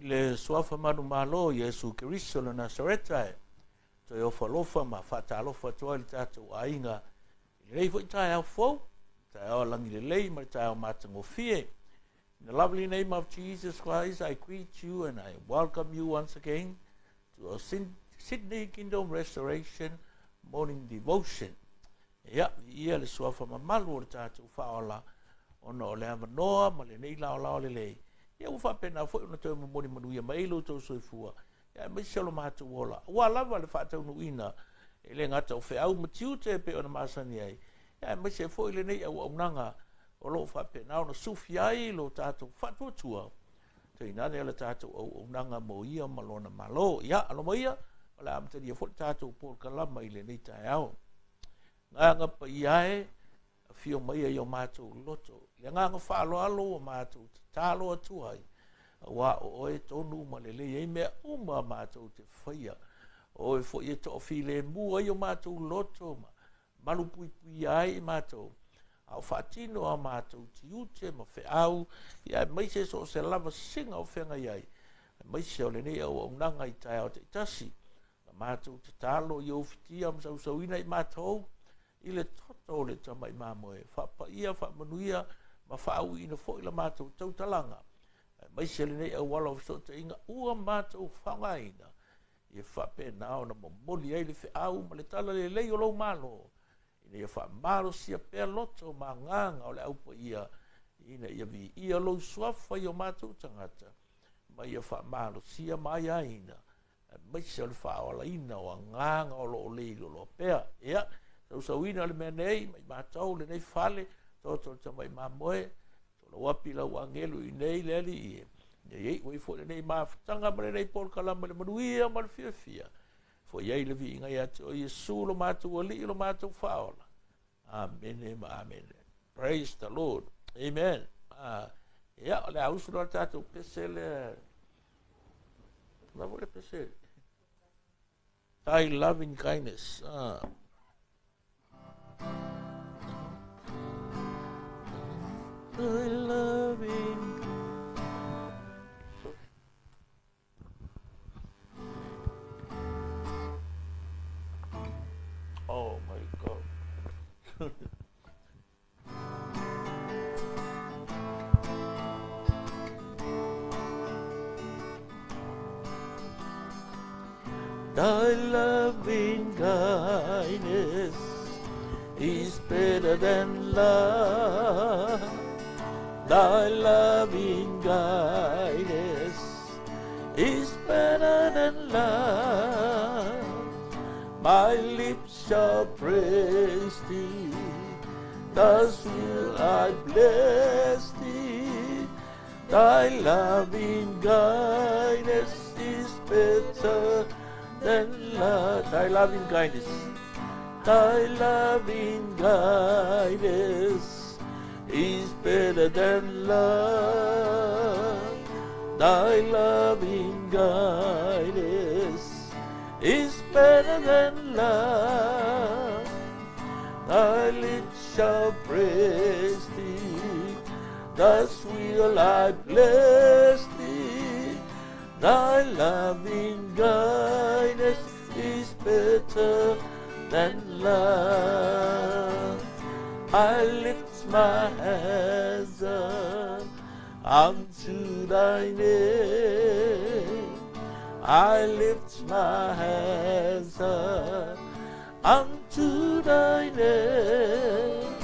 le suafa manu malo Yesu Kiriso le Nasareta to yo falofa ma fata lofa to le tatu ainga le fo tai au fo tai o langi le lei ma tai o matango fie. In the lovely name of Jesus Christ, I greet you and I welcome you once again to our Sydney Kingdom Restoration Morning Devotion. Ia le suafa ma malu le tatu faola ono le amanoa ma le nei lao le lei. Ia ufa pena fo no te mo manu ia mai lo to soifua. Ia me selo matu wola. Wa lava le fa tau nuina. Ele ngata o fe au matiu te pe ona masani ai. Ia me se fo ile nei au nanga o lo fa pena no sufi ai lo tatu fatu tua. Te ina le tatu o nanga mo ia malona malo. Ia alo mo ia la am te dia fo tatu por kalama ile nei tai au. Nga pa ia fio mai yo matu loto. Le nga fa alo matu talo atu ai wa o e tonu malele e me uma matu te faia o fo e to file mu ai o matu loto malu pui ai matu au fatino a matu tiute ma fe au ia mai se so se lava singa o fenga ai mai se o le nei o nanga i tai o te tasi matu te talo yo fitia ma so ina i matu ile toto le tamai mamoe fa pa ia fa manuia ma fa'au ina fo'i la mātou tautalanga. Mai sele nei au wala o so te inga ua mātou whangaina. Ia whape nao na mamoli ai le whiau ma le tala le lei o lau malo. Ina ia wha maro sia pēr loto ma nganga o le aupa ia. Ina ia vi ia lau suafa i o mātou tangata. Ma ia wha maro sia mai aina. Mai sele whaola ina o nganga o lo lei lo pēr. Ia, sau ina le mea nei, mai mātou le nei whale, toto tamai mamoe to lo wapi la wangelu i nei leli i nei wai fo nei ma tanga ma nei por kala ma manuia ma fia fo ye le vi nga ya to Yesu lo matu oli lo matu faola amen amen praise the Lord amen ya le ausu lo tatu pesele la vole pesele thy loving kindness I love him. Oh my God. Thy loving kindness is better than love. Thy loving guidance is better than love. My lips shall praise thee, thus will I bless thee. Thy loving guidance is better than love. Thy loving guidance, thy loving guidance is better than love. Thy loving guidance is better than love. Thy lips shall praise thee, thus will I bless thee. Thy loving guidance is better than love. I lift my hands up unto thy name. I lift my hands up unto thy name.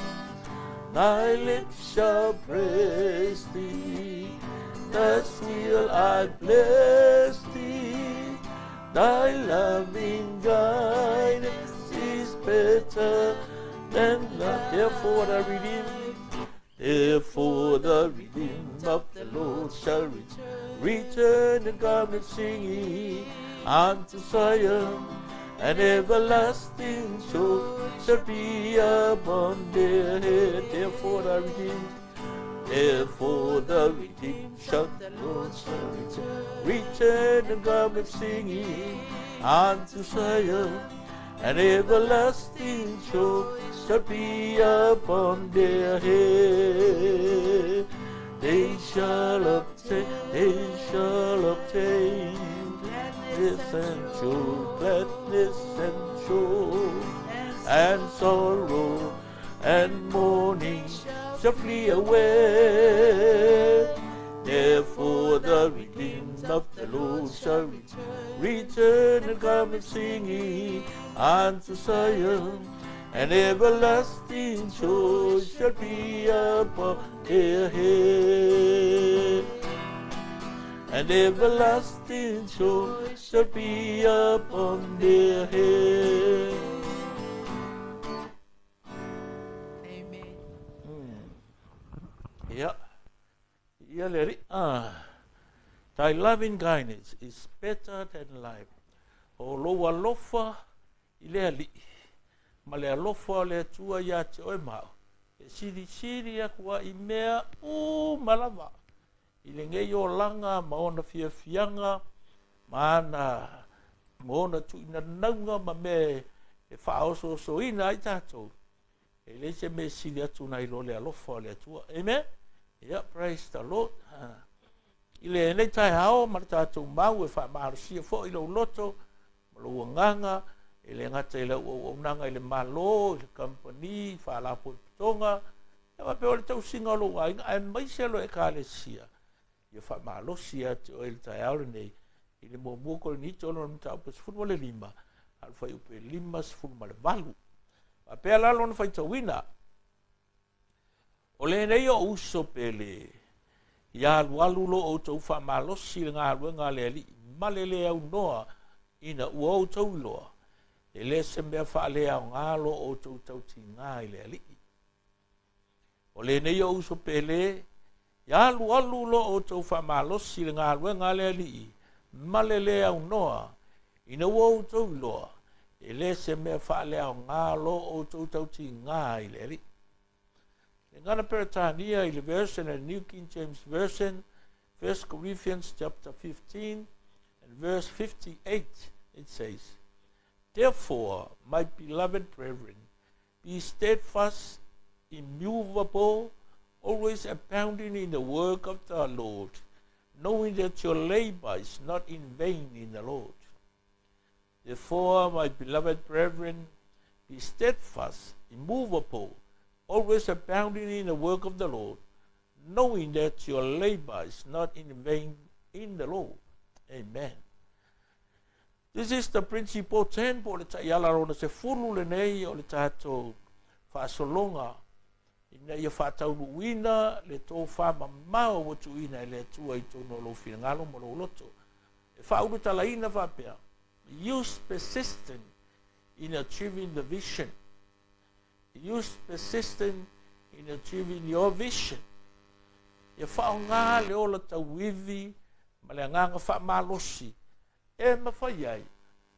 Thy lips shall praise thee, thus will I bless thee. Thy loving guidance is better than love. Therefore the redeemed of the Lord shall return and come and singing unto Zion, and everlasting joy shall be upon their head. Therefore the redeemed shall the Lord shall return and come and singing unto Zion, and everlasting joy shall be upon their head. They shall obtain change. Gladness and joy, and sorrow and mourning shall flee away. Therefore the redeemed of the Lord shall return and come and singing unto Zion, and everlasting joy shall be upon their head. And everlasting joy shall be upon their head. Amen. Yeah. Yeah, Larry. Thy loving kindness is better than life. O loa lofa I lea li. Ma lea lofa lea tua ia te oe mao. E siri akua I mea malava. I le ngei o langa ma ona fianga ma ana ma ona tuina naunga ma me e whaoso so ina I tātou. E le se me siri atu na I lo lea lofa lea tua. Amen? Yeah, praise the Lord. I le nei tai hao ma tātou mau e wha maharusia fo I lo loto ma lo nganga I le ngata I le nanga I le malo I le company wha la po tonga e wa pe o le tau singa lo wa inga e mai se lo e ka le sia I wha mahalosia te o il tai hao nei I le mua ko le nito lo na tau pas futbol le lima al whai upe lima sfuru ma le valu wa pe ala lo na whai tawina o le nei o uso pele ia alu lo o tau wha malosi le ngā ruenga le ali malele au noa ina ua o tau loa e le se mea wha lea o ngā lo o tau tau ti ngā I le ali o le nei o uso pele ia alu lo o tau wha malosi le ngā ruenga le ali malele au noa ina ua o tau loa e le se mea wha lea o ngā lo o tau tau ti ngā I le ali Ngana peratania I le version in New King James Version, 1 Corinthians chapter 15 and verse 58, it says, Therefore, my beloved brethren, be steadfast, immovable, always abounding in the work of the Lord, knowing that your labor is not in vain in the Lord. Therefore, my beloved brethren, be steadfast, immovable, always abounding in the work of the Lord, knowing that your labor is not in vain in the Lord. Amen. This is the principle 10 po le taiala rona se fulu le nei o le tātou whaasolonga ina ia whātaunuina le tō whamamao watuina le tua I tono lo whingalo mo lo loto. E whauru talaina whapea. Use persistent in achieving the vision. Use persistent in achieving your vision. Ia whao ngā le ola tau wivi, ma le nganga wha malosi, e mawhai ai,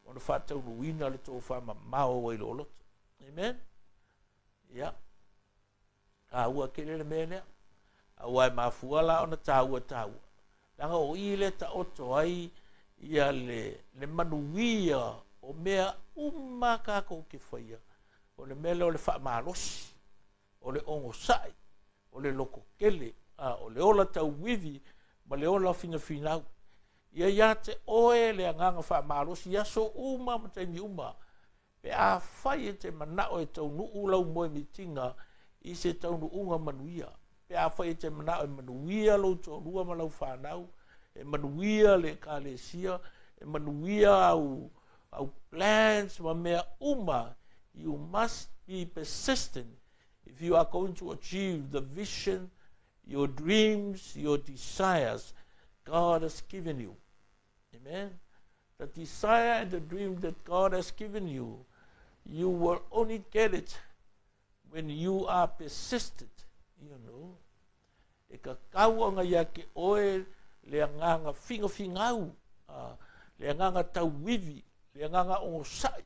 o na wha tau ruina le tō wha mamao wai lo loto. Amen? Ia. A ua kere le mea, a ua e mafuala o na tāua. Langa o I le ta oto ai, ia le manuia o mea umaka ko ke whaia. O le mele o le wha malosi, o le ongo sai, o le loko kele, o le ola tau wivi, ma le ola finau. Ia te oe le anganga wha malosi, ia so uma ma te ni uma, pe a whai e te manao e tau nuu lau moe mitinga, I se tau nuunga manuia. Pe a whai e te manao e manuia lau tō rua ma lau whanau, e manuia le kālesia, e manuia au plans ma mea uma. You must be persistent if you are going to achieve the vision, your dreams, your desires God has given you. Amen. The desire and the dream that God has given you, you will only get it when you are persistent, you know. E ka kauanga ia ke oe le anganga fingau, le anganga tau wivi, le anganga ongo sai.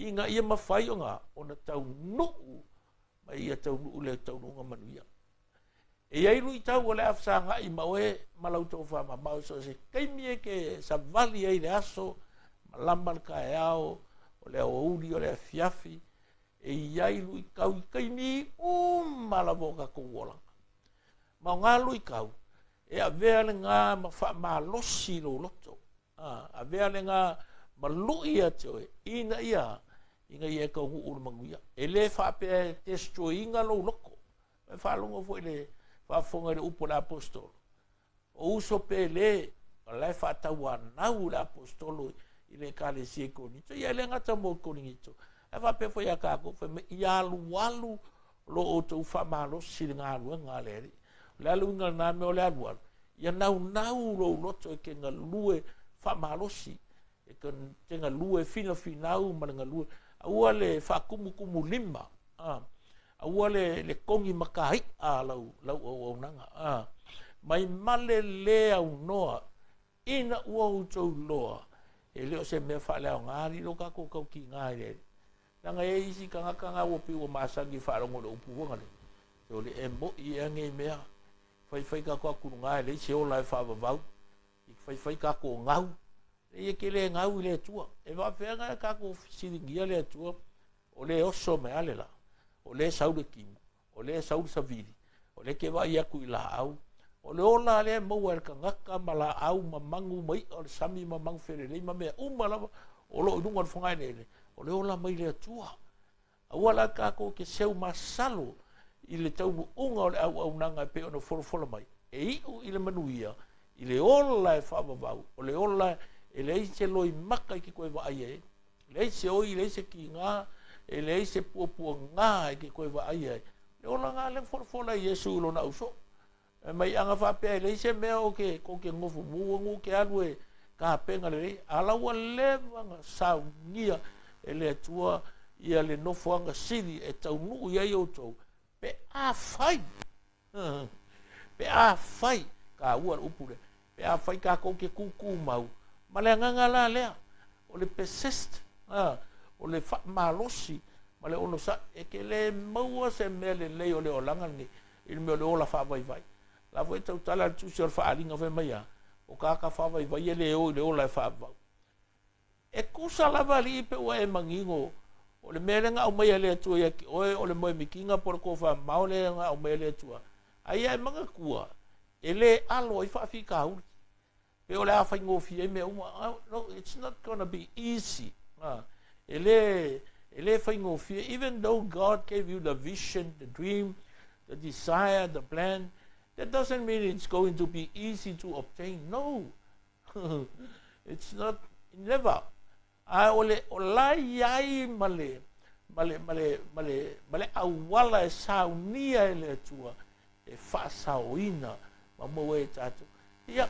Inga ia mawhai o ngā, o na tau nuu, ma ia tau nuu le tau nunga manuia. E iairu I tau o le afsanga I maoe, malau tau whama mau so se kaimie ke sa vali ai le aso, malaman ka e ao, o le aouri o le afiafi, e iairu I kau I kaimi malavo ka kouolanga. Ma ngā lui kau, e a vea le ngā ma losi lo loto. a vea le ngā malui atu ina ia inga ia ka ngu uru manguia e le whapea testo inga lo loko e whalunga fo le whafonga le upo le apostolo o uso pe le le whatau anau le apostolo i le kale sie konito ia le ngata mo koningito e whapea fo ia kako i alu walu lo o tau whamalo siri ngā alua ngā leri le alu inga nā meo le alu walu ia nau lo loto e ke ngā lue whamalosi e ka te ngā lue fina finau ma ngā lue aua le whakumukumu lima aua le kongi makai lau au nanga mai male le au noa ina ua utou loa e leo se mea whale au ngāri lo kako kau ki ngāri nanga e isi kanga wopi ua masangi wharongo le upu wangale te ole e mo i ange mea whai kako akunu ngāri le se ola e whavavau i whai kako ngau e ke le ngau le tua e va pega kako siringia le tua o le oso me alela o le saule kimu o le saule savili o le ke va ia ku ila au o le ola le mo wer ka ngaka mala au mamangu mai o le sami mamang fere le mame umala o lo dunga fonga le o le ola mai le tua awala kako ke seu masalo i le tau unga o le au nanga pe ona folo mai e i le manuia i le ola e whavavau o le ola e le se loi maka ki koe wa ai le se oi le se ki ngā e le se puapua ngā ki koe wa ai le ola ngā le fola Yesu lo na uso e mai anga whapea le se mea o ke ko ke ngofu muangu ke alu e ka penga le ala ua lewanga sau ngia e le atua ia le nofo anga siri e tau nuu ia i outou pe a fai ka ua upure pe a fai ka ko ke kuku mau ma le nganga la lea o le persist o le malosi ma le ono sa e ke le maua se mea le lei o le olanga ni il mea le ola whawai vai la voi tau tala tu se o whaaringa ve maia o kaka whawai vai e le o le ola e whawau e kusa lava li pe ua e mangingo o le mea lenga au maia le atua ia ki oe o le moe mikinga por ko wha mao le lenga au maia le atua ai ai manga kua e le alo i whaafika auri pe ole a fai ngofi e me uma no it's not going to be easy ele fai ngofi even though God gave you the vision the dream the desire the plan that doesn't mean it's going to be easy to obtain no it's not never ole olai ai male awala e saunia ele tua e fa sauina ma mo e tatu ia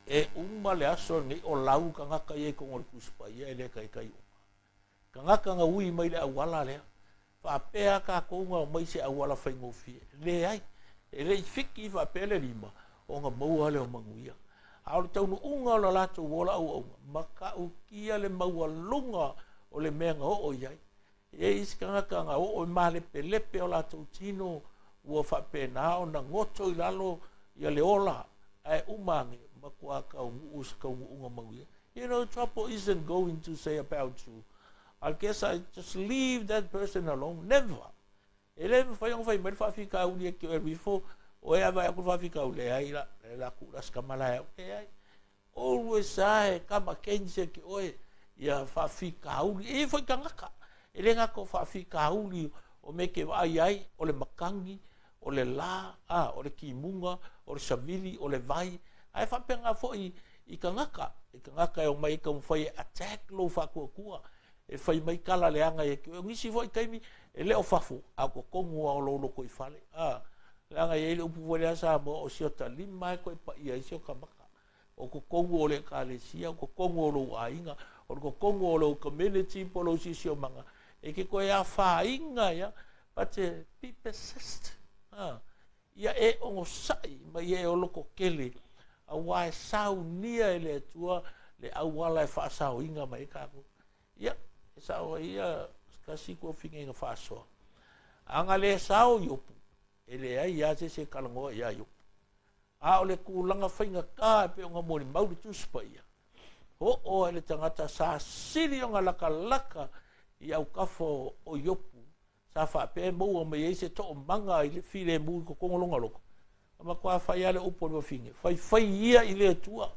e uma le aso ni o lau ka ngaka ye ko ngol kuspa ye le kai ka ngaka nga ui mai le awala le fa pea ka ko nga mai se awala fa ngofi le ai e le fiki fa pele lima o nga mo ale o manguia a o tau no unga la lato wola o maka o kia le maua lunga o le menga o yai e is ka ngaka nga o male pele pe o lato tino wo fa pena o na ngoto ilalo ya le ola ai umangi you know, trouble isn't going to say about you. I guess I just leave that person alone. Never. Ele fai on fai mer fa fica o dia que eu before o e vai a fica o le ai la curas kamala ai. Always sai kama kense que oi ia fa fica o e foi kangaka. Ele ngako fa fica o me ke ai o le makangi o le la o le kimunga o le savili o le vai ai fa penga foi i kangaka e o mai ka fai attack lo fa kua e fai mai kala le anga e ngisi foi kaimi e le o fafu a ko kongu o lo ko i fale le anga e le upu vole sa mo o siota lima ko pa ia sio kamaka o ko kongu o le kalesia o ko kongu o lo ainga o ko kongu o lo community polo si sio manga e ke ko ia fa inga ya but be persist ia e o sai mai e o lo ko kele a wai sau nia ele tua le awala e fa sau inga mai ka ko ia sau ia kasi ko finga nga fa so anga le sau yopu ele ai ia se kalango ia yopu a ole kulanga finga ka pe nga mo ni mau tu spa ia o ele tangata sa siri nga laka ia u kafo o yopu sa fa pe mo o me se to manga ile file mu ko ngolonga loko ma kwa fa ia le upo lo finge fai ia ile tua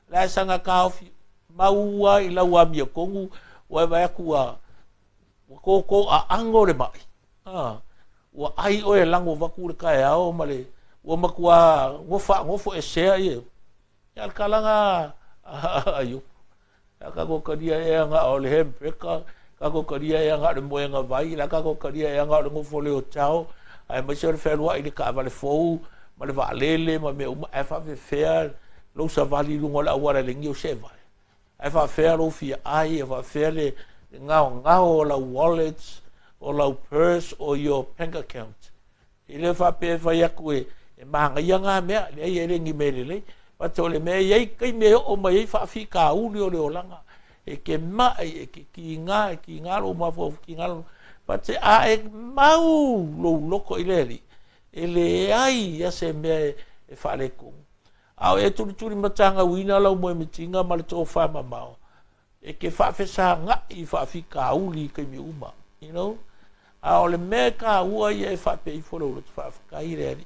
la sanga ka ofi maua i lau amia kongu wa vai aku a ko a ango le mai wa ai o e lango vaku le kai ao male wa makua ngofo e sea ye ya kalanga ayo ka ko kadia e nga o le hempeka ka ko kadia e nga le moenga vai la ka ko kadia e nga le ngofo le o chao ai ma se fe lua i le ka vale fou ma le valele ma me e fa fe lo sa vali lu ngola wa le ngio se vai ai fa fe lo fi ai fa fe le ngao la wallets o la purse or your bank account ile fa pe fa ya ku e manga yanga me le ye ngi me le pa to le me ye kai me o mai fa fi ka u le o langa e ke ma e ke ki nga lo ma fo ki nga lo pa te a e mau lo ko ile ele ai ya se me e fa le ku au e tu matanga wina lo mo mitinga ma le to fa ma e ke fa fe sa nga I fa fi ka u li ke mi uma you know a ole me ka ua ia e whape I whoro ura te whaafaka I rea ni.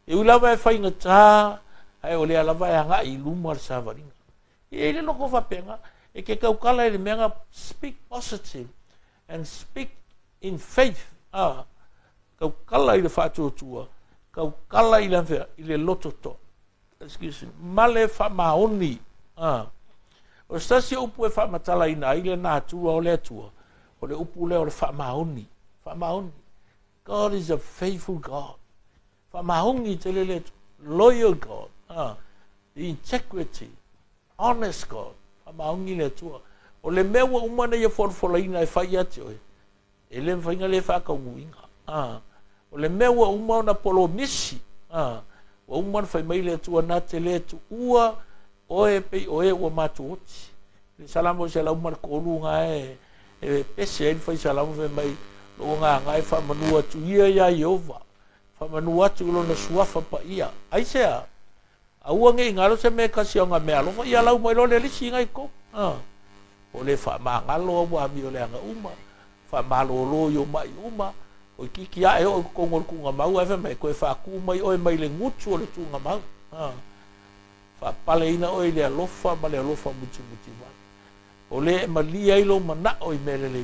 E ulawa e whainga tā, ai ole alawa e anga I luma le sāwaringa. E le loko whapenga, e ke kaukala e le menga, speak positive and speak in faith. Kaukala I le whātua, kaukala I le whea, I le lototo. Excuse me, male whamaoni. O stasi upu e whamatala ina, I le nātua o le atua, o le upu le o le whamaoni. God is a faithful God. Whamahongi te lele loyal God. The integrity, honest God. Whamahongi le tua. O le mewa umana ia whorwholaina e whai ati oe. E le mwhainga le whakaunguinga. O le mewa umana polo misi. Wa umana whai mai le tua nā te le tu ua oe pei oe ua mātu oti. Le salamo se la umana korunga e pese e whai salamo whai mai o ngai fa manua tu ia ya Yehova fa manua tu lo na suafa pa ia ai se a ua nge ngalo se me kasi nga me alo fa ia lau mai lo le lisi ngai ko o le fa ma ngalo wa mi o le nga uma fa malo lo yo mai uma o kiki a e o ko ngol ku nga mau ave mai ko fa ku mai o mai le ngutu o le tu nga mau fa paleina o le alofa ma le alofa muti wa o le malia ilo mana o me le le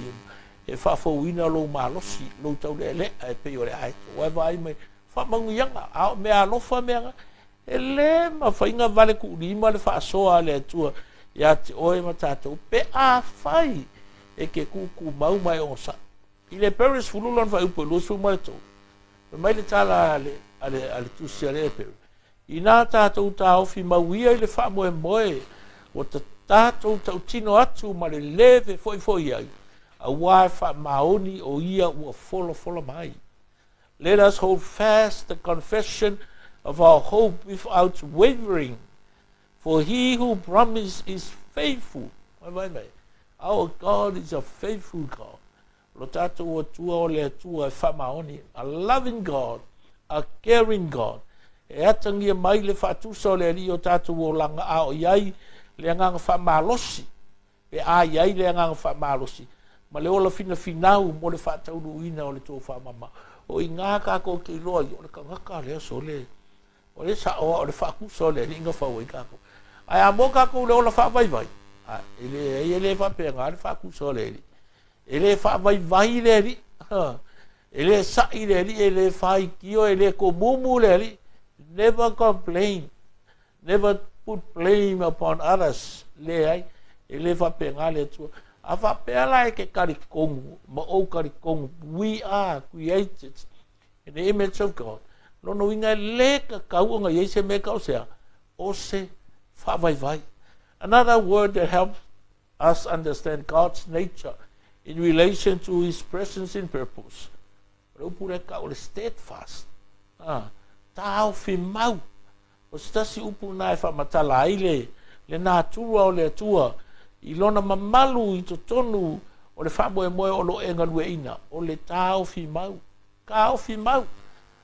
e fa fo wina lo malosi lo tau le e pe yo le ai o vai me fa mangu yanga a me a lo fa me ele ma fa inga vale ku ni ma le fa so ale tu ya te o ma tato pe a fai e ke ku mau mai o sa ile paris fululon fa upo lo su mai to mai le tala ale tu sere pe ina tato ta o fi ma wi ile fa mo o tato tau tino atu ma le leve foi ai a wife maoni o ia ua follow mai. Let us hold fast the confession of our hope without wavering, for he who promised is faithful. Our God is a faithful God. Lo tato o tua o le tua e whamaoni, a loving God, a caring God. E atangia mai le whatusa o le ri o tato o langa a o iai le anganga whamalosi. Pe a iai le anganga whamalosi. Ma le ola finau mo le whatauluina o le tō whamama. O I ngā kako ke loa I o le kangaka le aso le. O le sa o le whakusa o le inga whau I kako. Ai a mo kako le ola whawaiwai. Ele whapea ngā le whakusa o le eri. Ele whawaiwai le eri. Ele sai le eri, ele whai kio, ele ko mumu le eri. Never complain. Never put blame upon others. Le ai. Ele whapea ngā le tua. Afa pela e ke karikongu, ma o karikongu. We are created in the image of God. Lono inga le ka kaunga yeise me ka osea. Ose whawaiwai. Another word that helps us understand God's nature in relation to his presence and purpose. Upure ka ole steadfast. Tau fi mau. O stasi upu na e whamatala aile le nā tua o le atua. I lona mamalu I totonu o le whamoe moe o lo enga lue ina. O le tau fi mau. Ka fi mau.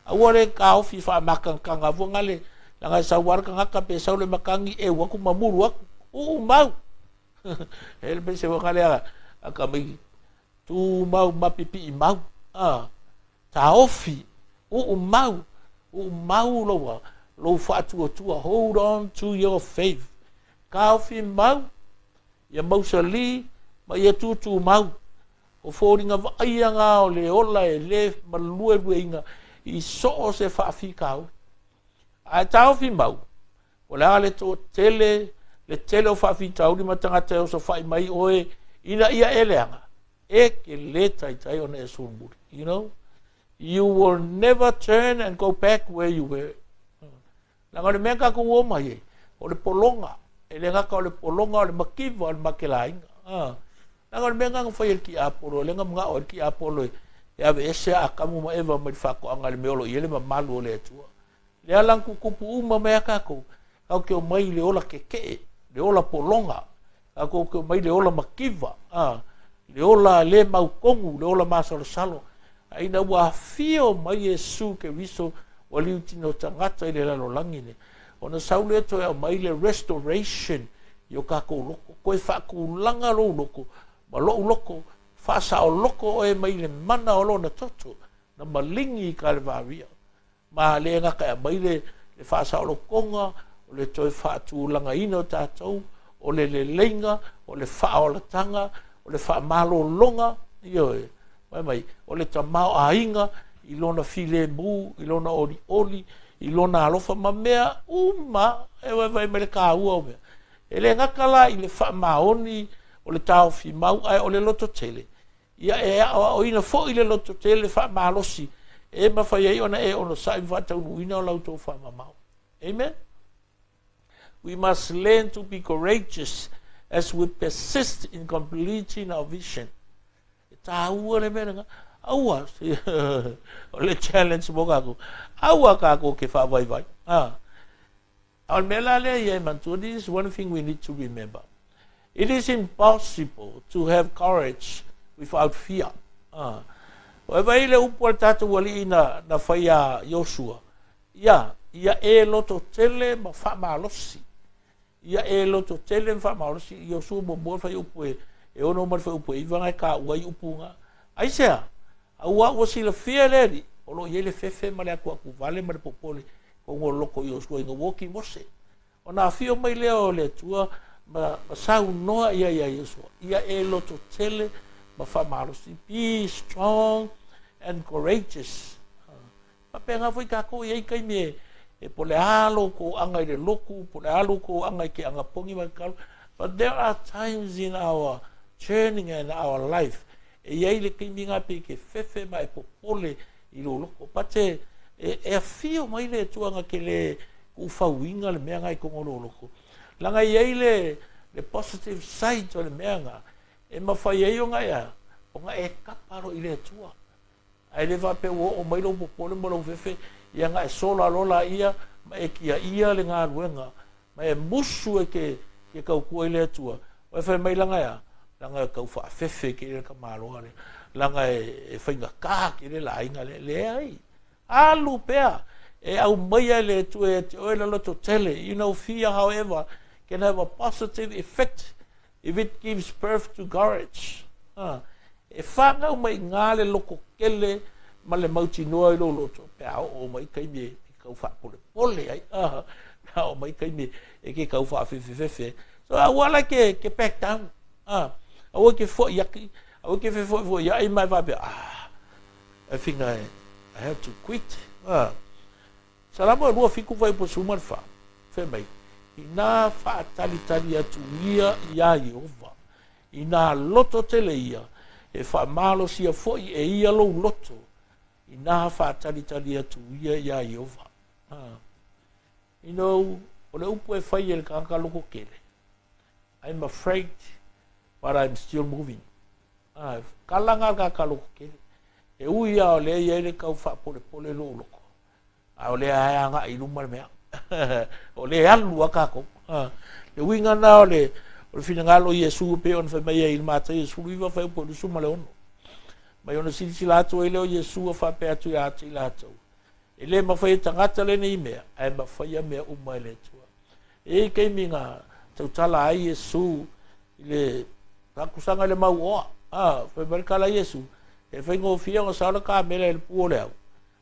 A wale ka fi whamakanga vunga le. Langa sa warka ngaka pe sau le makangi e waku mamuru aku. Mau. Hele pe se waka lea. Aka mai. Tu mau mapipi I mau. Ta fi. Mau. Mau loa. Lo whatua tua. Hold on to your faith. kau fi mau ia mausali ma ia tutu mau o fōringa vaianga o le ola e le malue lueinga i so se whaafikau. Ai tau fi mau. O le ale to tele o whaafikau ni matangata o sa whai mai oe ina ia eleanga. E ke le tai o ne sunburi. You know? You will never turn and go back where you were. Nanga le mea kako o mai e. O le polonga. E le ngaka o le polonga o le makiva o le makelainga. Nanga le mea nganga whai ki apolo. Le nga mga o ki apolo e. E ave ese a kamu ma eva mai whako anga le meolo. I ele ma malu o le atua. Le alang kukupu uma mea kako. Kau ke o mai le ola keke. Le ola polonga. Kau ke o mai le ola makiva. Le ola le maukongu. Le ola masalo salo. Aina ua fio mai Yesu ke riso o liu tino tangata i le lalo langine. O na saule to e mai le restoration i o kako loko. Koe whaku langa lo loko. Ma lo loko. Whasa o loko o e mai le mana o lo na toto. Na malingi i ka le varia. Ma le ngaka e mai le whasa o lokonga. O le toi whatu langa ino tātou. O le lenga. O le wha o la tanga. O le wha malo longa. Ioe. Mai o le tamao ainga i lona file mu i lona oli i lona alofa ma mea uma e vai me le kaua o mea e le ngakala i le wha maoni o le tau fi mau ai o le loto tele ia e o ina fo i le loto tele wha malosi e mawhai ai ona e ono sa i wata unuina o lauto wha mamau. Amen. We must learn to be courageous as we persist in completing our vision. Taua le mena aua o le challenge mo kako aua kako ke fa vai vai al mela le ye mantu. This is one thing we need to remember. It is impossible to have courage without fear. O vai le upo tatu wali ina na faia Joshua ia e loto tele ma fa malosi ia e loto tele fa malosi Joshua mo fa upo e ono mar fa upo i vanga ka ua i upunga ai sea a ua o sila fia leri o lo yele fefe ma le aku vale ma le popole ko ngo loko i osua inga woki mose o na fio mai leo le tua ma sau noa ia Yesua ia e loto tele ma fa marosi. Be strong and courageous. Ma penga foi kako ia kai me e pole alo ko anga i le loku pole alo ko anga ke anga pongi ma kalu. But there are times in our journey and our life e ia le kiminga pe ke fefe mai popole i lo loko pate e fio mai le tuanga ke le ufawinga le mea ngai kongo lo loko langa ia le positive side o le mea nga e mawhai ai o ngai a o nga e kaparo i le tua ai le vape o mai lo popole mo lo fefe ia nga e sola lola ia ma e kia ia le ngā ruenga ma e musu e ke kaukua i le tua o e whai mai langa ia langa kau fa fefe ke le kamalo ale langa e fainga ka ke le lainga le ai alu pea e au mai le tu e o le loto tele. You know, fear however can have a positive effect if it gives birth to courage. E whanga mai ngā le loko kele ma le mauti noa i lo loto pea o mai kai me kau fa pole ai o mai kai me e ke kau fa fefe so I want like ke back down I want to for yaki. I want to for ya in my vibe. I think I have to quit. Salamo rua fiku vai po sumar fa. Fe mai. Ina fa tali atu ia Yehova. Ina loto tele ia. E fa malo sia foi e ia lo loto. Ina fa tali atu ia Yehova. You know, ole upo e fai el kanka loko kele. I'm afraid but I'm still moving. Kalanga ka kaloko ke. E uia o le ia le kau fa pole lo loko. O le aia nga i lumar mea. O le alu akako. Le winga na o le fina ngalo Yesu pe on fa mai il mata Yesu viva fa po su male ono. Mai ona silsilato ele o Yesu fa pe atu ya tilato. Ele ma fa tangata le nei mea. Ai ma fa ia mea uma le tua. E ke minga tautala ai Yesu ile takusanga le mau foi barkala Yesu e foi ngofia ngo sala ka mele el puole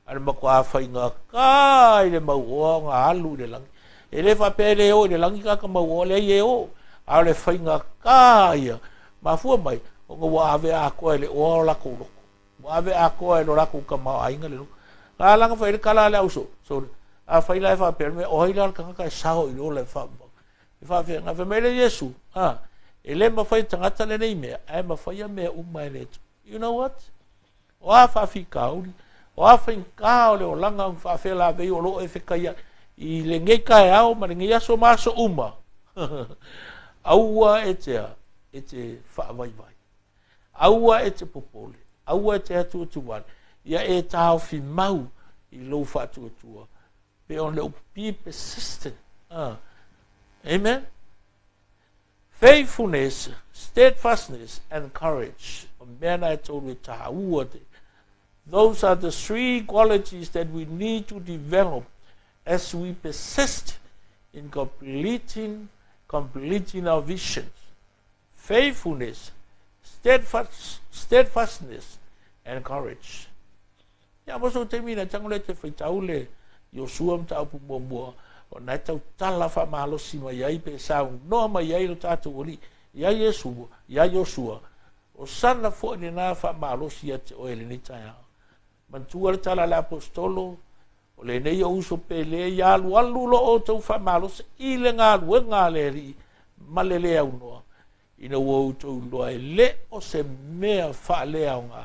al makwa fa inga ka ile mau nga alu le lang e le whapere o, le langi kaka mau o le ai e o, a le whainga ka ia, ma fua mai, o ngā wawe a koe le o lako loko, wawe a koe lo lako ka mau ainga le loko, ngā langa whaile kala le auso, so, a whaila e whapere me, o hei lal kaka e saho i lo le whapere, e whapere, ngā whamele Yesu, e le mawhai tangata le nei mea, e mawhai a mea umai le tu, you know what? O a whawhi kauri, o a whain kao le o langa un whawhela vei o lo e whikaia, i le ngei kai au, ma le ngei aso maso uma. Aua e te whaavaivai. Aua e te popole. Aua e te atu atuwale. Ia e tau fi mau i lo whatu atua. Pe on le be persistent. Amen? Faithfulness, steadfastness, and courage. Mena e tolu e taha ua te. Those are the three qualities that we need to develop as we persist in completing our visions. Faithfulness, steadfastness, and courage. Ya moso te mina tangole te whaitau le Yosua mtau pumomua o nai tau tala wha mahalosi mai ai pe sau noa mai ai lo tātou oli ia Yosua o sana fo ni na wha mahalosi ate o ele ni taia mantua le tala le apostolo o le nei o uso pele ia alu lo o tau wha mahalosi i le ngā luenga le ri ma le lea unoa ina wau tau loa e le o se mea wha lea o ngā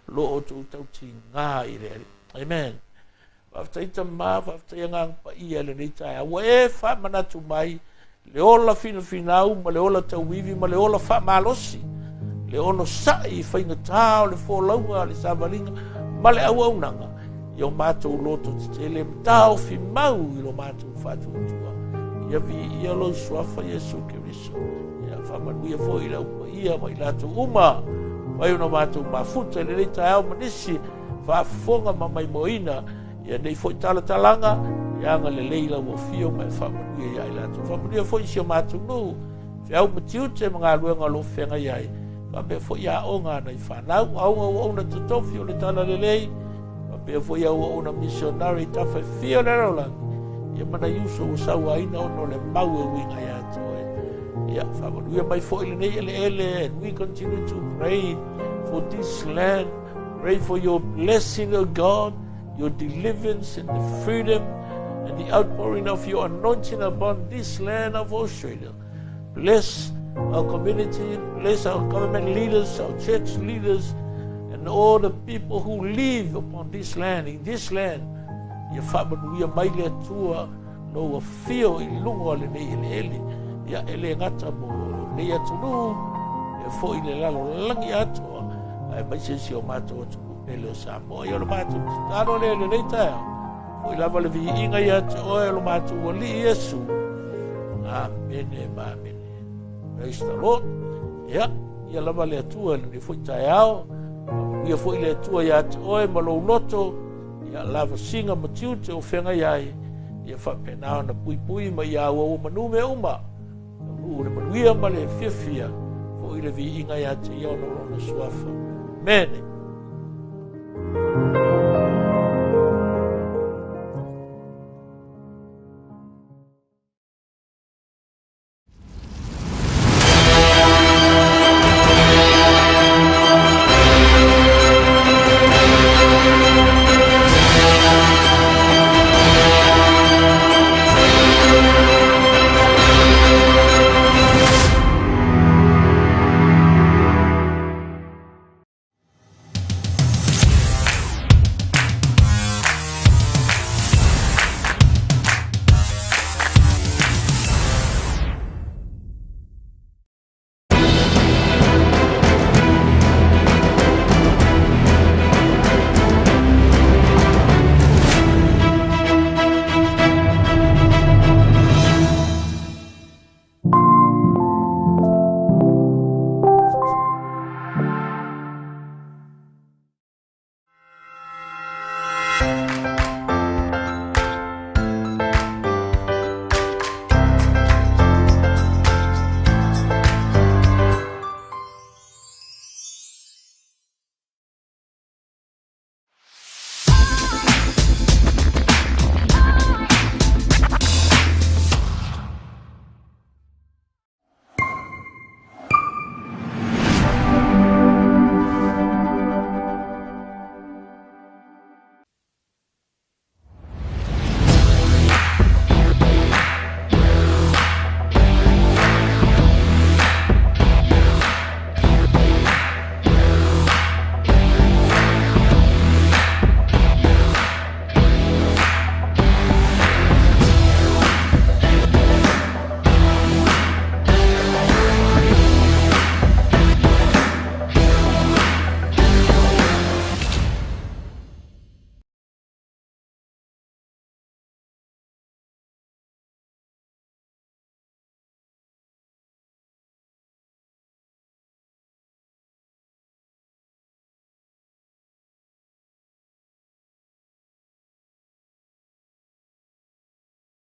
lo o tau ti ngā i le ri. Amen. Waftaita maa, waftaita ngang pa ia le nei taia. Wa e wha manatu mai, le ola fina finau, ma le ola tau wivi, ma le ola wha malosi. Le ono sai, whainga tau, le fōlaunga, le savalinga, ma le au nanga. I o mātou loto te tele, tau fi mau i lo mātou whatu utua. Ia vi ia lo suafa Yesu Keriso. Ia whamanuia fo i lau pa ia, ma i lato uma. Wai una mātou mafuta, le nei taia au manisi, whaafonga ma mai moina, ia nei foi talanga ia nga le leila wo fio mai whamanuia ia i lato whamanuia foi si o mātou no fe au matiu te mga luenga lo whenga iai ka be foi ia o ngā nei whanau au na tutofi o le tala le lei ka be foi au o na missionary tawhai fio le rolang ia mana yuso o sau aina ono le mau e winga ia toe ia whamanuia mai foi le nei ele and we continue to pray for this land, pray for your blessing of God, your deliverance and the freedom and the outpouring of your anointing upon this land of Australia. Bless our community, bless our government leaders, our church leaders, and all the people who live upon this land, in this land. Ia whamanuia mai le atua no a fio I lungo le nei ele. Ia ele ngata mo nei atunu, e fo I le lalo langi atua. Ai mai se si o mātou atu. Ele Samoa ia lo mātou tano le nei taia foi lava le vi inga ia te oe lo mātou o li Yesu amene praise the Lord ia lava le atua le foi taiao ia foi le atua ia te oe ma lo loto ia lava singa matiu te o whenga iai ia whapenao na pui ma ia o manu me uma le manuia ma le fiafia foi le vi inga ia te ia no na suafa mene